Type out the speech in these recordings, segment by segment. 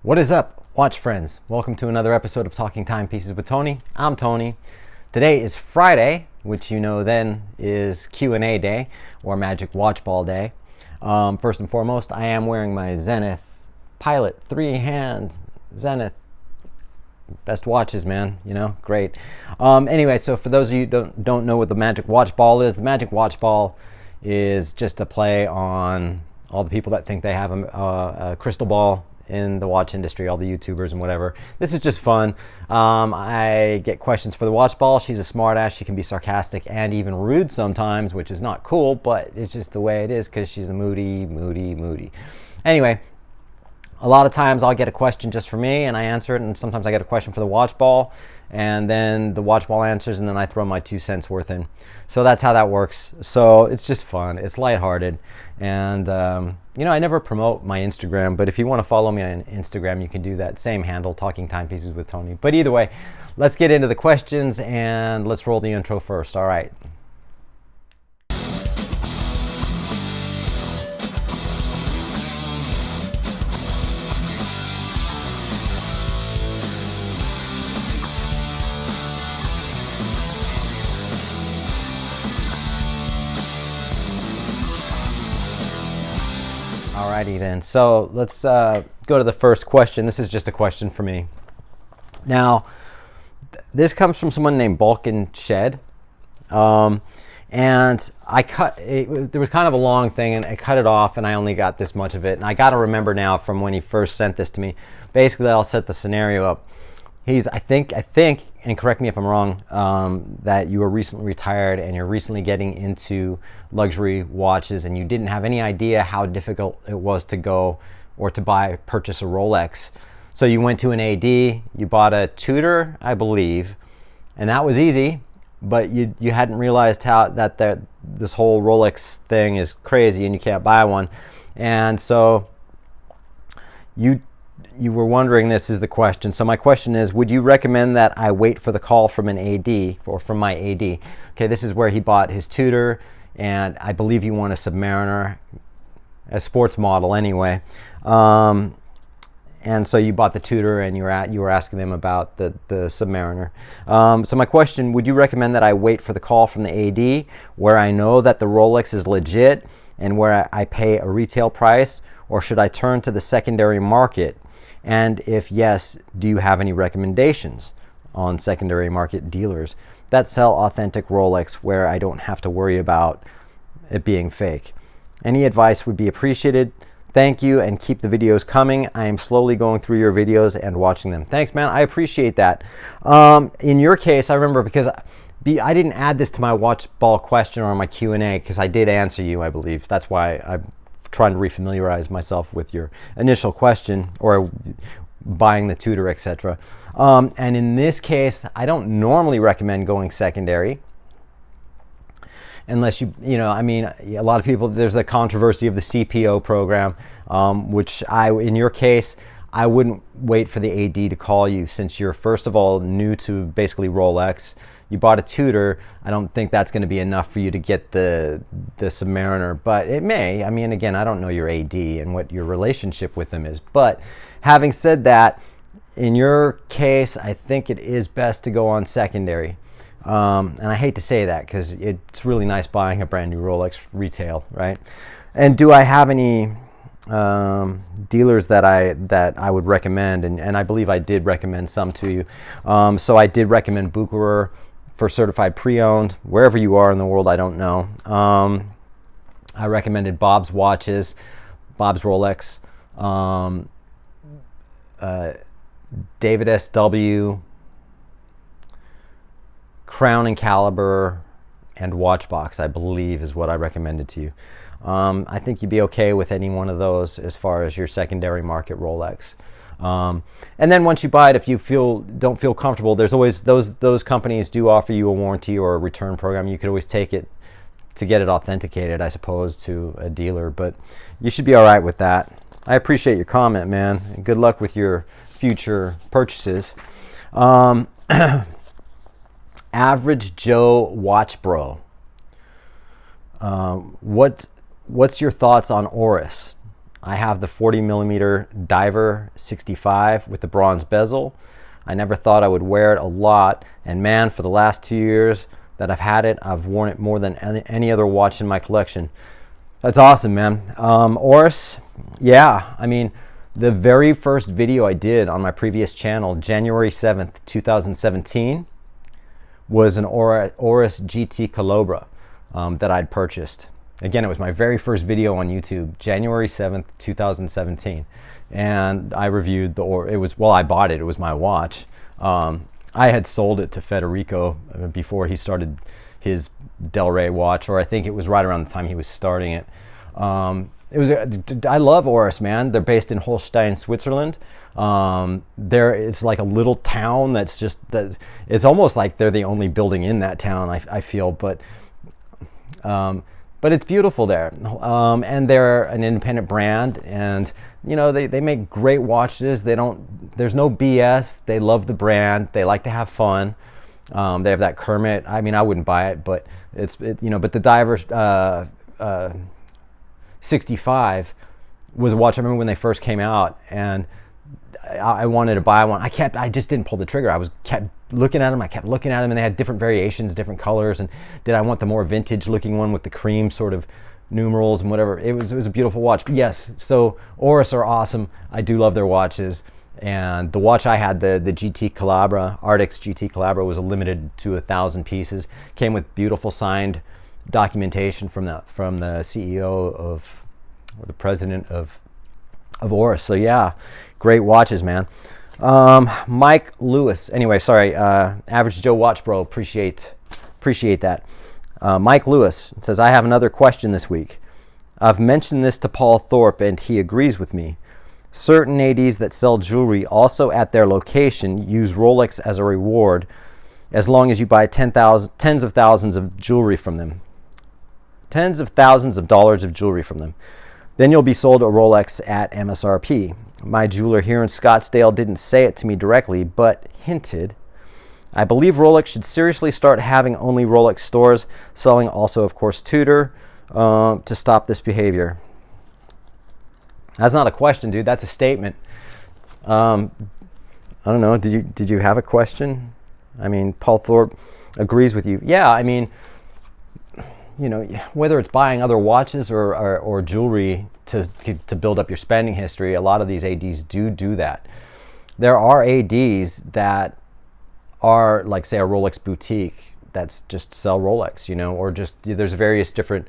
What is up, watch friends? Welcome to another episode of Talking Timepieces with Tony. I'm Tony. Today is Friday, which you know then is Q&A day or Magic Watch Ball day. First and foremost, I am wearing my Zenith Pilot 3-hand Zenith. Best watches, man, you know, great. Anyway, so for those of you who don't know what the Magic Watch Ball is, the Magic Watch Ball is just a play on all the people that think they have a crystal ball in the watch industry, all the YouTubers and whatever. This is just fun. I get questions for the watch ball. She's a smart ass. She can be sarcastic and even rude sometimes, which is not cool, but it's just the way it is because she's a moody. Anyway, a lot of times I'll get a question just for me and I answer it, and sometimes I get a question for the watch ball and then the watch ball answers, and then I throw my 2 cents worth in. So that's how that works. So it's just fun. It's lighthearted. And, you know, I never promote my Instagram, but if you want to follow me on Instagram, you can do that. Same handle, Talking Timepieces with Tony. But either way, let's get into the questions and let's roll the intro first. All right. Alrighty then, so let's go to the first question. This is just a question for me. Now, this comes from someone named Balkan Shed, and I cut it. There was kind of a long thing, and I cut it off, and I only got this much of it. And I got to remember now from when he first sent this to me. Basically, I'll set the scenario up. I think, and correct me if I'm wrong, that you were recently retired and you're recently getting into luxury watches, and you didn't have any idea how difficult it was to go or to purchase a Rolex. So you went to an AD, you bought a Tudor, I believe, and that was easy, but you hadn't realized how this whole Rolex thing is crazy and you can't buy one. And so you were wondering, this is the question. So my question is, would you recommend that I wait for the call from an AD or from my AD? Okay, this is where he bought his Tudor, and I believe you want a Submariner, a sports model anyway. And so you bought the Tudor and you were asking them about the Submariner. So my question, would you recommend that I wait for the call from the AD where I know that the Rolex is legit and where I pay a retail price, or should I turn to the secondary market? And if yes, do you have any recommendations on secondary market dealers that sell authentic Rolex where I don't have to worry about it being fake? Any advice would be appreciated. Thank you, and keep the videos coming. I am slowly going through your videos and watching them. Thanks, man. I appreciate that. In your case, I remember because I didn't add this to my watch ball question or my Q&A because I did answer you, I believe. That's why I'm trying to refamiliarize myself with your initial question, or buying the Tudor, etc. And in this case, I don't normally recommend going secondary unless you know, I mean, a lot of people, there's the controversy of the CPO program, which in your case, I wouldn't wait for the AD to call you, since you're, first of all, new to basically Rolex. You bought a Tudor. I don't think that's going to be enough for you to get the Submariner, but it may. I mean, again, I don't know your AD and what your relationship with them is. But having said that, in your case, I think it is best to go on secondary. And I hate to say that because it's really nice buying a brand new Rolex retail, right? And do I have any dealers that I would recommend? And I believe I did recommend some to you. So I did recommend Bucherer for certified pre-owned. Wherever you are in the world, I don't know. I recommended Bob's Watches, Bob's Rolex, David SW, Crown and Caliber, and Watchbox, I believe, is what I recommended to you. I think you'd be okay with any one of those as far as your secondary market Rolex. And then once you buy it, if you don't feel comfortable, there's always those companies do offer you a warranty or a return program. You could always take it to get it authenticated, I suppose, to a dealer, but you should be all right with that. I appreciate your comment, man, and good luck with your future purchases. Average Joe Watch Bro. What's your thoughts on Oris? I have the 40 millimeter Diver 65 with the bronze bezel. I never thought I would wear it a lot, and man, for the last 2 years that I've had it, I've worn it more than any other watch in my collection. That's awesome, man. Oris, yeah, I mean, the very first video I did on my previous channel, January 7th, 2017, was an Oris GT Calobra that I'd purchased. Again, it was my very first video on YouTube, January 7th, 2017. And I reviewed I bought it, it was my watch. I had sold it to Federico before he started his Del Rey watch, or I think it was right around the time he was starting it. I love Oris, man. They're based in Holstein, Switzerland. It's like a little town that's just that. It's almost like they're the only building in that town. I feel, but it's beautiful there. And they're an independent brand, and you know they make great watches. There's no BS. They love the brand. They like to have fun. They have that Kermit. I mean, I wouldn't buy it, but but the Diver 65 was a watch I remember when they first came out, and I wanted to buy one. I just didn't pull the trigger. kept looking at them. I kept looking at them, and they had different variations, different colors. And did I want the more vintage looking one with the cream sort of numerals and whatever? It was a beautiful watch. But yes, so Oris are awesome. I do love their watches. And the watch I had, the GT Calabra, Arctic GT Calabra, was limited to 1,000 pieces. Came with beautiful signed documentation from the CEO or the president of Oris. So yeah, great watches, man. Mike Lewis. Anyway, sorry. Average Joe Watch Bro. Appreciate that. Mike Lewis says, I have another question this week. I've mentioned this to Paul Thorpe, and he agrees with me. Certain ADs that sell jewelry also at their location use Rolex as a reward, as long as you buy tens of thousands of jewelry from them. Tens of thousands of dollars of jewelry from them. Then you'll be sold a Rolex at MSRP. My jeweler here in Scottsdale didn't say it to me directly, but hinted. I believe Rolex should seriously start having only Rolex stores, selling also, of course, Tudor, to stop this behavior. That's not a question, dude. That's a statement. I don't know. Did you have a question? I mean, Paul Thorpe agrees with you. Yeah, I mean, whether it's buying other watches or jewelry to build up your spending history, a lot of these ADs do that. There are ADs that are like, say, a Rolex boutique that's just sell Rolex, or just there's various different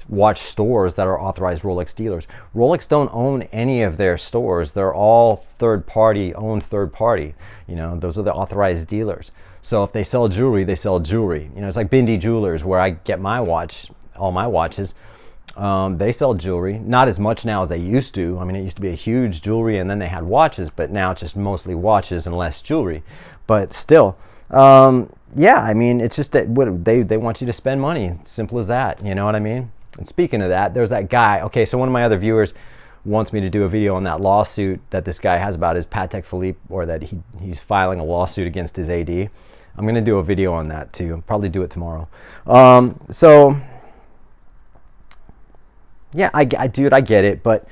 watch stores that are authorized Rolex dealers. Rolex don't own any of their stores. They're all third party. Those are the authorized dealers. So if they sell jewelry, they sell jewelry. It's like Bindi Jewelers, where I get all my watches. They sell jewelry, not as much now as they used to. I mean, it used to be a huge jewelry, and then they had watches, but now it's just mostly watches and less jewelry. But still, yeah, I mean, it's just that they want you to spend money. Simple as that. You know what I mean? And speaking of that, there's that guy. Okay, so one of my other viewers wants me to do a video on that lawsuit that this guy has about his Patek Philippe, or that he's filing a lawsuit against his AD. I'm going to do a video on that too. I'll probably do it tomorrow. So yeah, I get it, but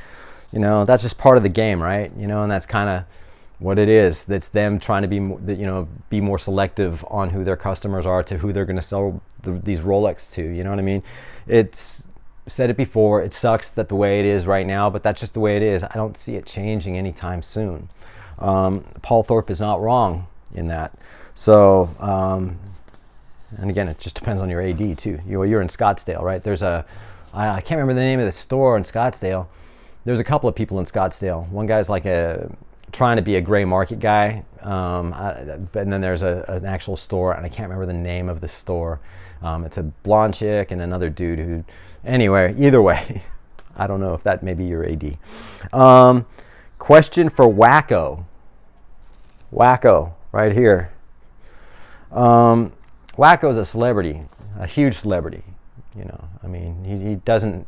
that's just part of the game, right? And that's kind of what it is. That's them trying to be more selective on who their customers are, to who they're going to sell these Rolex to. You know what I mean? It's said it before. It sucks that the way it is right now, but that's just the way it is. I don't see it changing anytime soon. Paul Thorpe is not wrong in that. So, and again, it just depends on your AD too. You're in Scottsdale, right? I can't remember the name of the store in Scottsdale. There's a couple of people in Scottsdale. One guy's like trying to be a gray market guy, and then there's an actual store, and I can't remember the name of the store. It's a blonde chick and another dude who, anyway, either way, I don't know if that may be your AD. Question for Wacko. Wacko, right here. Wacko's a celebrity, a huge celebrity. I mean, he doesn't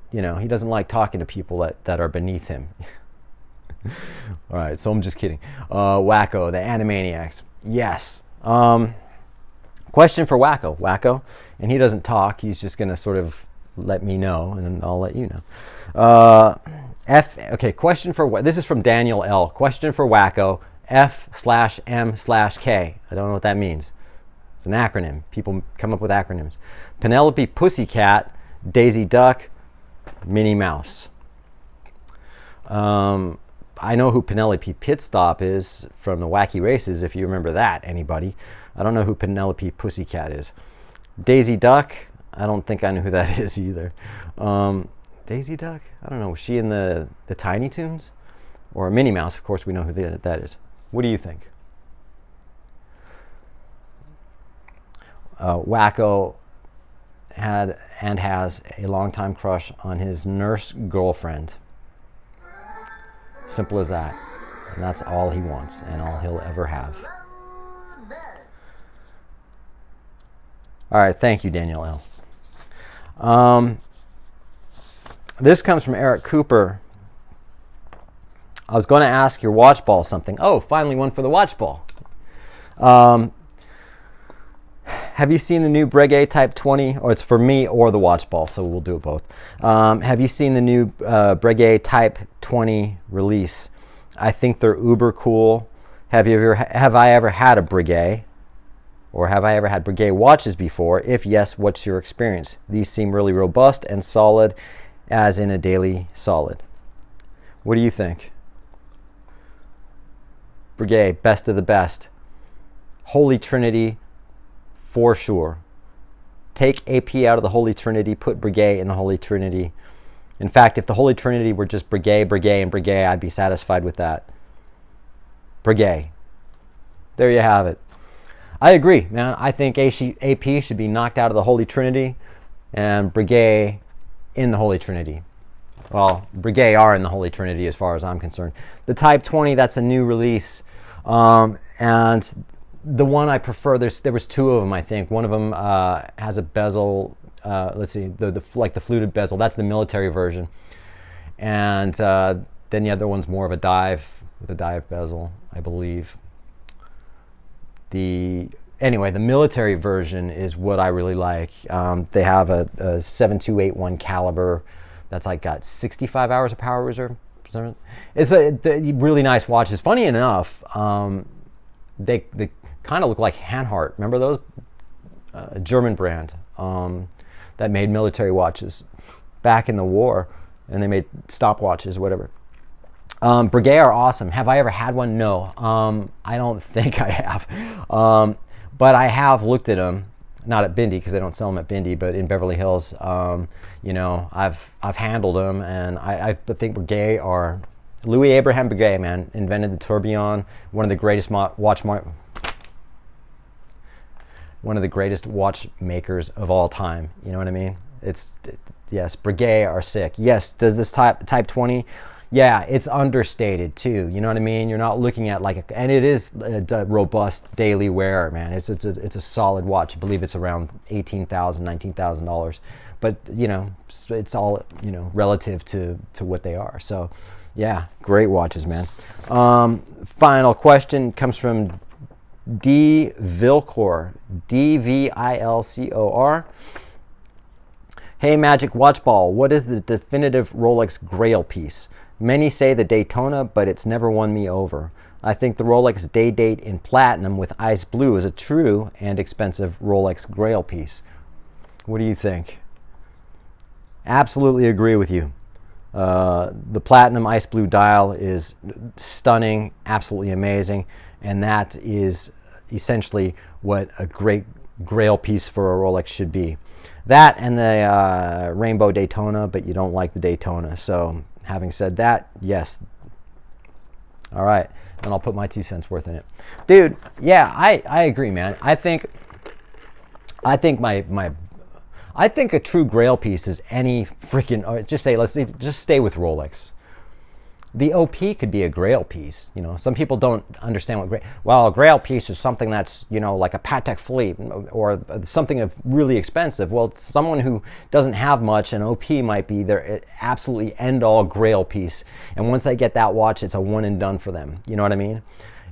like talking to people that are beneath him. All right, so I'm just kidding. Wacko, the Animaniacs. Yes. Question for Wacko. Wacko, and he doesn't talk. He's just going to sort of let me know, and I'll let you know. Okay, question for what? This is from Daniel L. Question for Wacko. F/M/K. I don't know what that means. It's an acronym. People come up with acronyms. Penelope Pussycat, Daisy Duck, Minnie Mouse. I know who Penelope Pitstop is from the Wacky Races, if you remember that, anybody. I don't know who Penelope Pussycat is. Daisy Duck, I don't think I know who that is either. Daisy Duck? I don't know. Was she in the Tiny Toons? Or Minnie Mouse, of course, we know who that is. What do you think? Wacko had and has a longtime crush on his nurse girlfriend. Simple as that. And that's all he wants and all he'll ever have. All right, thank you, Daniel L. This comes from Eric Cooper. I was going to ask your watch ball something. Oh, finally one for the watch ball. Have you seen the new Breguet Type 20? Or it's for me or the watch ball, so we'll do it both. Have you seen the new Breguet Type 20 release? I think they're uber cool. Have I ever had a Breguet? Or have I ever had Breguet watches before? If yes, what's your experience? These seem really robust and solid, as in a daily solid. What do you think? Breguet, best of the best. Holy Trinity, for sure. Take AP out of the Holy Trinity, put Breguet in the Holy Trinity. In fact, if the Holy Trinity were just Breguet, Breguet, and Breguet, I'd be satisfied with that. Breguet. There you have it. I agree, man. I think AP should be knocked out of the Holy Trinity and Breguet in the Holy Trinity. Well, Breguet are in the Holy Trinity as far as I'm concerned. The Type 20, that's a new release. And the one I prefer, there was two of them, I think. One of them has a bezel. Let's see, like the fluted bezel. That's the military version. And then the other one's more of a dive with a dive bezel, I believe. Anyway, the military version is what I really like. They have a 7281 caliber that's like got 65 hours of power reserve. It's a really nice watch. It's funny enough, they kind of look like Hanhart. Remember those? A German brand that made military watches back in the war, and they made stopwatches, whatever. Breguet are awesome. Have I ever had one? No. I don't think I have. But I have looked at them, not at Bindi because they don't sell them at Bindi, but in Beverly Hills. You know, I've handled them, and I think Breguet are Louis Abraham Breguet, man, invented the tourbillon, one of the greatest watchmakers of all time. You know what I mean? Yes, Breguet are sick. Yes, does this Type 20? Yeah, it's understated too. You know what I mean? You're not looking at and it is a robust daily wear, man. It's a solid watch. I believe it's around $18,000, $19,000. But you know, it's all relative to what they are. So, yeah, great watches, man. Final question comes from D Vilcor, DVILCOR. Hey, Magic Watch Ball, what is the definitive Rolex Grail piece? Many say the Daytona, but it's never won me over. I think the Rolex Day Date in platinum with ice blue is a true and expensive Rolex Grail piece. What do you think? Absolutely agree with you. The platinum ice blue dial is stunning, absolutely amazing, and that is essentially what a great Grail piece for a Rolex should be. That and the Rainbow Daytona, but you don't like the Daytona. So having said that, yes. All right, and I'll put my 2 cents worth in it. Dude, yeah, I agree, man. I think a true Grail piece is any freaking, or just stay with Rolex. The OP could be a Grail piece. You know, some people don't understand what a Grail piece is something that's, like a Patek Philippe or something of really expensive. Well, someone who doesn't have much, an OP might be their absolutely end-all Grail piece. And once they get that watch, it's a one and done for them. You know what I mean?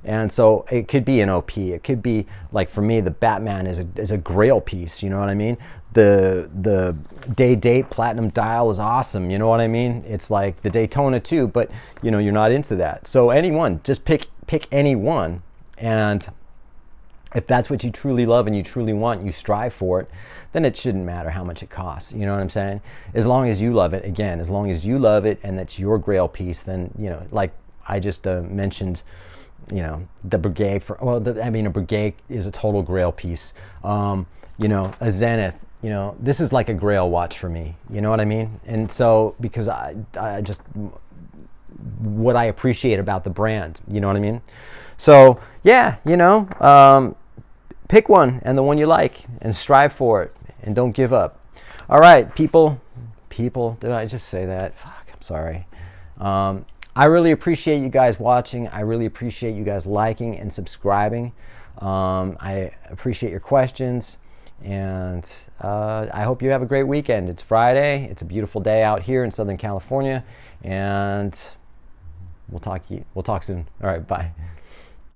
And so it could be an OP. It could be, like for me, the Batman is a Grail piece. You know what I mean? the day date platinum dial is awesome. You know what I mean? It's like the Daytona too, but you know, you're not into that. So anyone, just pick any one, and if that's what you truly love and you truly want, you strive for it, then it shouldn't matter how much it costs. You know what I'm saying? As long as you love it, again, as long as you love it and that's your Grail piece, then, you know, like I just mentioned, you know, the Breguet a Breguet is a total Grail piece. You know, a Zenith, you know, this is like a Grail watch for me. You know what I mean? And so, because I just, what I appreciate about the brand, you know what I mean? So yeah, you know, pick one and the one you like and strive for it and don't give up. All right, people, did I just say that? Fuck, I'm sorry. I really appreciate you guys watching. I really appreciate you guys liking and subscribing. I appreciate your questions, and I hope you have a great weekend. It's Friday. It's a beautiful day out here in Southern California, and we'll talk soon. All right, bye.